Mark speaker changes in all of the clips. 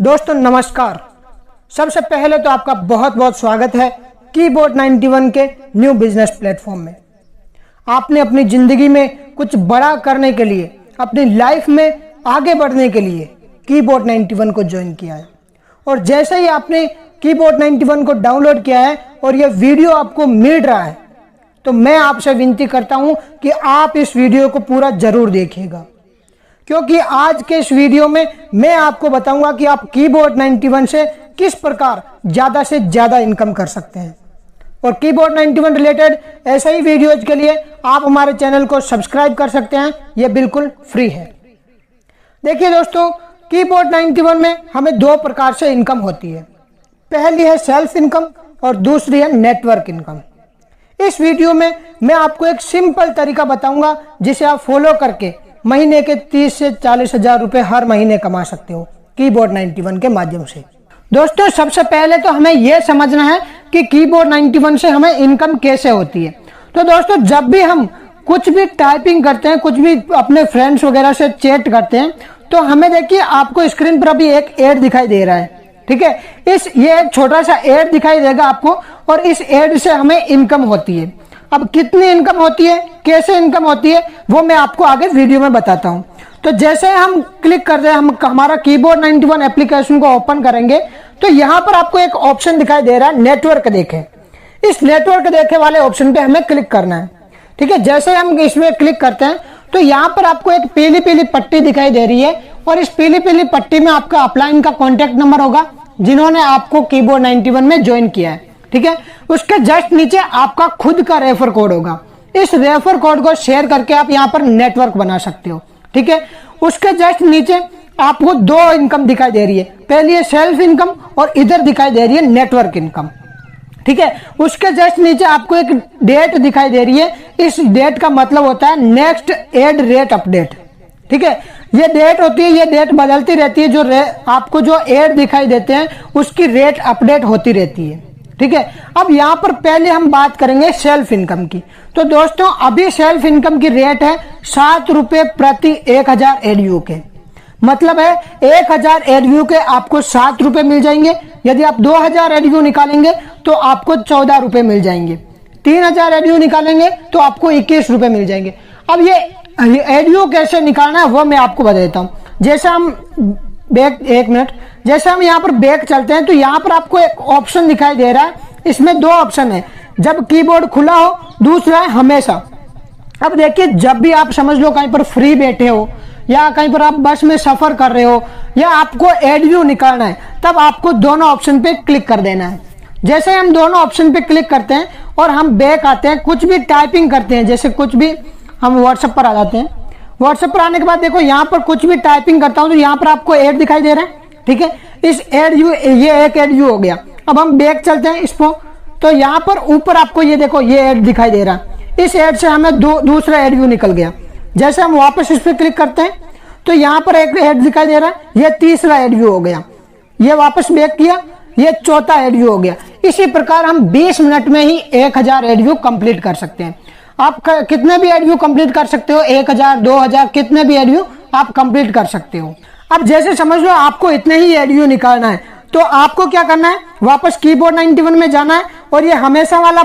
Speaker 1: दोस्तों नमस्कार। सबसे पहले तो आपका बहुत बहुत स्वागत है कीबोर्ड 91 के न्यू बिजनेस प्लेटफॉर्म में। आपने अपनी जिंदगी में कुछ बड़ा करने के लिए, अपनी लाइफ में आगे बढ़ने के लिए कीबोर्ड 91 को ज्वाइन किया है। और जैसे ही आपने कीबोर्ड 91 को डाउनलोड किया है और यह वीडियो आपको मिल रहा है, तो मैं आपसे विनती करता हूं कि आप इस वीडियो को पूरा जरूर देखिएगा, क्योंकि आज के इस वीडियो में मैं आपको बताऊंगा कि आप कीबोर्ड 91 से किस प्रकार ज्यादा से ज्यादा इनकम कर सकते हैं। और कीबोर्ड 91 रिलेटेड ऐसे ही वीडियोज के लिए आप हमारे चैनल को सब्सक्राइब कर सकते हैं, यह बिल्कुल फ्री है। देखिए दोस्तों, कीबोर्ड 91 में हमें दो प्रकार से इनकम होती है। पहली है सेल्फ इनकम और दूसरी है नेटवर्क इनकम। इस वीडियो में मैं आपको एक सिंपल तरीका बताऊंगा जिसे आप फॉलो करके महीने के 30 से 40 हजार रुपए हर महीने कमा सकते हो कीबोर्ड 91 के माध्यम से। दोस्तों सबसे पहले तो हमें यह समझना है कि कीबोर्ड 91 से हमें इनकम कैसे होती है। तो दोस्तों जब भी हम कुछ भी टाइपिंग करते हैं, कुछ भी अपने फ्रेंड्स वगैरह से चैट करते हैं, तो हमें देखिए आपको स्क्रीन पर अभी एक एड दिखाई दे रहा है, ठीक है। ये एक छोटा सा एड दिखाई देगा आपको और इस एड से हमें इनकम होती है। अब कितनी इनकम होती है, कैसे इनकम होती है, वो मैं आपको आगे वीडियो में बताता हूं। तो जैसे हम क्लिक कर रहे हैं, हम हमारा कीबोर्ड 91 एप्लीकेशन को ओपन करेंगे, तो यहां पर आपको एक ऑप्शन दिखाई दे रहा है नेटवर्क देखे। इस नेटवर्क देखे वाले ऑप्शन पे हमें क्लिक करना है, ठीक है। जैसे हम इसमें क्लिक करते हैं तो यहाँ पर आपको एक पीली पीली पट्टी दिखाई दे रही है और इस पीली पीली पट्टी में आपका अपलाइन का कॉन्टेक्ट नंबर होगा जिन्होंने आपको कीबोर्ड 91 में ज्वाइन किया है, ठीक है। उसके जस्ट नीचे आपका खुद का रेफर कोड होगा। इस रेफर कोड को शेयर करके आप यहाँ पर नेटवर्क बना सकते हो, ठीक है। उसके जस्ट नीचे आपको दो इनकम दिखाई दे रही है, पहली है सेल्फ इनकम और इधर दिखाई दे रही है नेटवर्क इनकम, ठीक है। उसके जस्ट नीचे आपको एक डेट दिखाई दे रही है। इस डेट का मतलब होता है नेक्स्ट एड रेट अपडेट, ठीक है। ये डेट होती है, ये डेट बदलती रहती है। जो आपको जो एड दिखाई देते हैं उसकी रेट अपडेट होती रहती है, ठीक है। अब यहाँ पर पहले हम बात करेंगे सेल्फ इनकम की। तो दोस्तों अभी सेल्फ इनकम की रेट है 7 रुपए प्रति 1000 एडव्यू के। मतलब है 1000 एडव्यू के आपको 7 रुपए मिल जाएंगे। यदि आप 2000 एडव्यू निकालेंगे तो आपको 14 रुपए मिल जाएंगे। 3000 एडव्यू निकालेंगे तो आपको 21 रुपए मिल जाएंगे। अब ये एडव्यू कैसे निकालना है वो मैं आपको बता देता हूं। जैसे हम बैक, एक मिनट, जैसे हम यहाँ पर बैक चलते हैं तो यहाँ पर आपको एक ऑप्शन दिखाई दे रहा है। इसमें दो ऑप्शन है, जब कीबोर्ड खुला हो, दूसरा है हमेशा। अब देखिए जब भी आप समझ लो कहीं पर फ्री बैठे हो या कहीं पर आप बस में सफर कर रहे हो या आपको एडव्यू निकालना है, तब आपको दोनों ऑप्शन पे क्लिक कर देना है। जैसे हम दोनों ऑप्शन पे क्लिक करते हैं और हम बैक आते हैं, कुछ भी टाइपिंग करते हैं, जैसे कुछ भी हम व्हाट्सएप पर आ जाते हैं। व्हाट्सएप पर आने के बाद देखो यहाँ पर कुछ भी टाइपिंग करता हूं तो यहाँ पर आपको एड दिखाई दे रहा है, ठीक है। इस एड यू, ये एक एड यू हो गया। अब हम बैक चलते हैं इसको, तो यहाँ पर ऊपर आपको ये देखो ये एड दिखाई दे रहा है। इस एड से हमें दूसरा एड यू निकल गया। जैसे हम वापस इस पर क्लिक करते हैं तो यहाँ पर एक एड दिखाई दे रहा है, ये तीसरा एड यू हो गया। ये वापस बैक किया, ये चौथा एड यू हो गया। इसी प्रकार हम 20 मिनट में ही 1000 एड यू कंप्लीट कर सकते हैं। आप कितने भी एड यू कंप्लीट कर सकते हो, 1000, 2000, कितने भी एड यू आप कंप्लीट कर सकते हो। अब जैसे समझ लो आपको इतने ही एड यू निकालना है, तो आपको क्या करना है, वापस कीबोर्ड 91 में जाना है और ये हमेशा वाला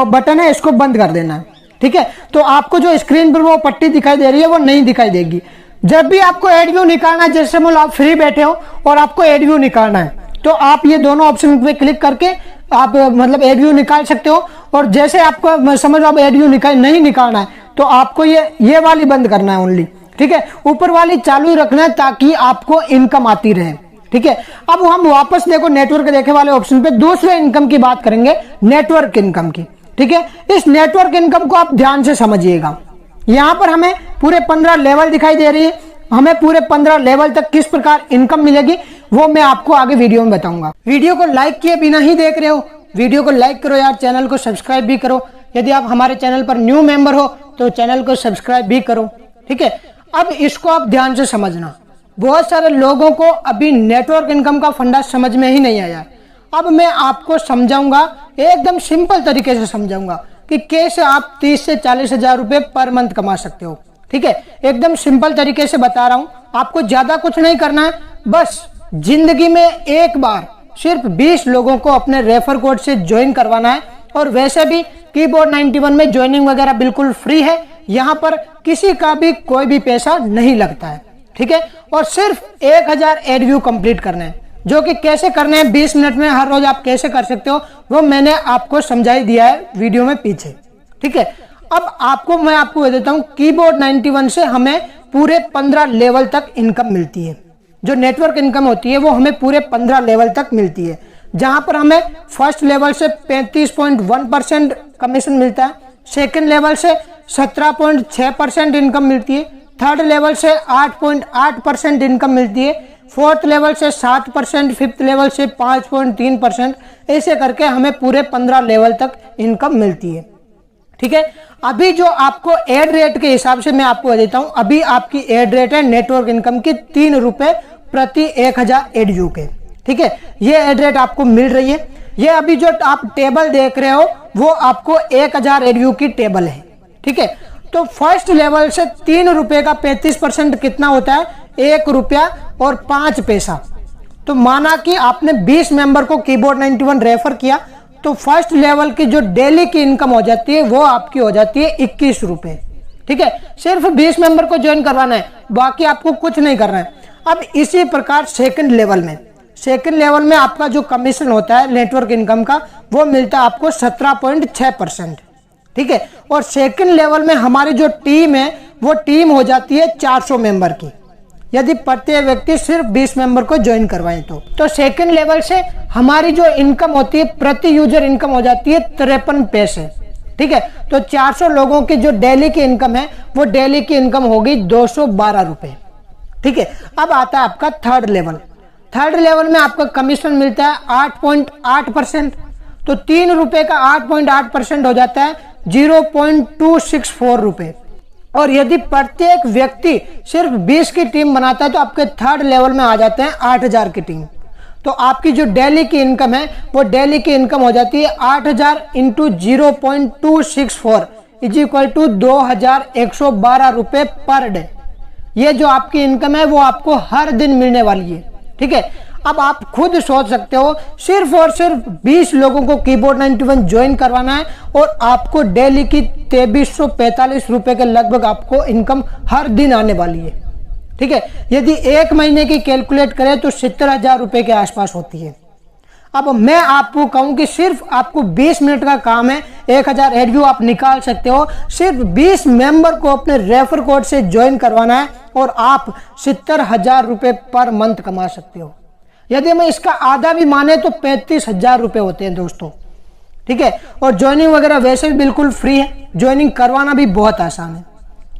Speaker 1: बटन है, इसको बंद कर देना है, ठीक है। तो आपको जो स्क्रीन पर वो पट्टी दिखाई दे रही है वो नहीं दिखाई देगी। जब भी आपको एडव्यू निकालना है, जैसे मान लो आप फ्री बैठे हो और आपको एडव्यू निकालना है, तो आप ये दोनों ऑप्शन पे क्लिक करके आप मतलब एडव्यू निकाल सकते हो। और जैसे आपको समझ लो आप एडव्यू नहीं निकालना है तो आपको ये वाली बंद करना है ओनली, ठीक है। ऊपर वाली चालू ही रखना है ताकि आपको इनकम आती रहे, ठीक है। अब हम वापस देखो नेटवर्क देखे वाले ऑप्शन पे दूसरे इनकम की बात करेंगे, नेटवर्क इनकम की, ठीक है। इस नेटवर्क इनकम को आप ध्यान से समझिएगा। यहाँ पर हमें पूरे 15 लेवल दिखाई दे रही है। हमें पूरे 15 लेवल तक किस प्रकार इनकम मिलेगी वो मैं आपको आगे वीडियो में बताऊंगा। वीडियो को लाइक किए बिना ही देख रहे हो, वीडियो को लाइक करो यार, चैनल को सब्सक्राइब भी करो। यदि आप हमारे चैनल पर न्यू मेंबर हो तो चैनल को सब्सक्राइब भी करो, ठीक है। अब इसको आप ध्यान से समझना। बहुत सारे लोगों को अभी नेटवर्क इनकम का फंडा समझ में ही नहीं आया। अब मैं आपको समझाऊंगा, एकदम सिंपल तरीके से समझाऊंगा कि कैसे आप 30 से 40 हजार रुपए पर मंथ कमा सकते हो, ठीक है। एकदम सिंपल तरीके से बता रहा हूं, आपको ज्यादा कुछ नहीं करना है, बस जिंदगी में एक बार सिर्फ 20 लोगों को अपने रेफर कोड से ज्वाइन करवाना है। और वैसे भी कीबोर्ड 91 में ज्वाइनिंग वगैरह बिल्कुल फ्री है, यहाँ पर किसी का भी कोई भी पैसा नहीं लगता है, ठीक है। और सिर्फ 1000 एड व्यू कंप्लीट करने हैं, जो कि कैसे करने हैं 20 मिनट में हर रोज आप कैसे कर सकते हो वो मैंने आपको समझाई दिया है वीडियो में पीछे, ठीक है। अब मैं आपको बता देता हूँ, कीबोर्ड 91 से हमें पूरे 15 लेवल तक इनकम मिलती है। जो नेटवर्क इनकम होती है वो हमें पूरे 15 लेवल तक मिलती है, जहां पर हमें फर्स्ट लेवल से 35.1% कमीशन मिलता है, सेकंड लेवल से 17.6% इनकम मिलती है, थर्ड लेवल से 8.8% इनकम मिलती है, फोर्थ लेवल से 7%, फिफ्थ लेवल से 5.3%, ऐसे करके हमें पूरे 15 लेवल तक इनकम मिलती है, ठीक है। अभी जो आपको एड रेट के हिसाब से मैं आपको देता हूं, अभी आपकी एड रेट है नेटवर्क इनकम की 3 रुपए प्रति 1000 एड व्यू के, ठीक है। ये एड रेट आपको मिल रही है। ये अभी जो आप टेबल देख रहे हो वो आपको 1000 एड व्यू की टेबल है, ठीक है। तो फर्स्ट लेवल से 3 रुपए का 35% कितना होता है, 1 रुपया और 5 पैसा। तो माना कि आपने 20 मेंबर को कीबोर्ड 91 रेफर किया, तो फर्स्ट लेवल की जो डेली की इनकम हो जाती है वो आपकी हो जाती है 21 रुपए, ठीक है। सिर्फ 20 मेंबर को ज्वाइन करवाना है, बाकी आपको कुछ नहीं करना है। अब इसी प्रकार सेकंड लेवल में आपका जो कमीशन होता है नेटवर्क इनकम का वो मिलता है आपको 17.6%, ठीक है। और सेकंड लेवल में हमारी जो टीम है वो टीम हो जाती है 400 मेंबर की, यदि प्रत्येक व्यक्ति सिर्फ 20 मेंबर को ज्वाइन करवाएं तो सेकंड लेवल से हमारी जो इनकम होती है प्रति यूजर इनकम हो जाती है 53 पैसे, ठीक है। तो 400 लोगों की जो डेली की इनकम है वो डेली की इनकम होगी 212 रुपए, ठीक है। अब आता है आपका थर्ड लेवल में आपका कमीशन मिलता है 8.8%। तो 3 रुपए का 8.8% हो जाता है 0.264 रुपए। और यदि प्रत्येक व्यक्ति सिर्फ 20 की टीम बनाता है तो आपके थर्ड लेवल में आ जाते हैं 8000 की टीम। तो आपकी जो डेली की इनकम है वो डेली की इनकम हो जाती है 8000 इंटू 0.264 इज इक्वल टू 2112 रुपए पर डे। ये जो आपकी इनकम है वो आपको हर दिन मिलने वाली है, ठीक है। अब आप खुद सोच सकते हो, सिर्फ और सिर्फ 20 लोगों को कीबोर्ड 91 ज्वाइन करवाना है और आपको डेली की 2345 रुपए के लगभग आपको इनकम हर दिन आने वाली है, ठीक है। यदि एक महीने की कैलकुलेट करें तो 70,000 रुपए के आसपास होती है। अब मैं आपको कहूं कि सिर्फ आपको 20 मिनट का काम है, 1000 एड व्यू आप निकाल सकते हो। सिर्फ 20 मेंबर को अपने रेफर कोड से ज्वाइन करवाना है और आप 70,000 रुपए पर मंथ कमा सकते हो। यदि मैं इसका आधा भी माने तो 35,000 रुपए होते हैं दोस्तों, ठीक है। और ज्वाइनिंग वगैरह वैसे भी बिल्कुल फ्री है, ज्वाइनिंग करवाना भी बहुत आसान है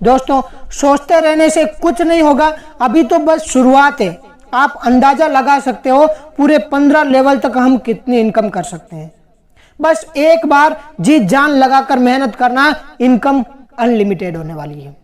Speaker 1: दोस्तों। सोचते रहने से कुछ नहीं होगा, अभी तो बस शुरुआत है। आप अंदाजा लगा सकते हो पूरे 15 लेवल तक हम कितनी इनकम कर सकते हैं। बस एक बार जी जान लगाकर मेहनत करना, इनकम अनलिमिटेड होने वाली है।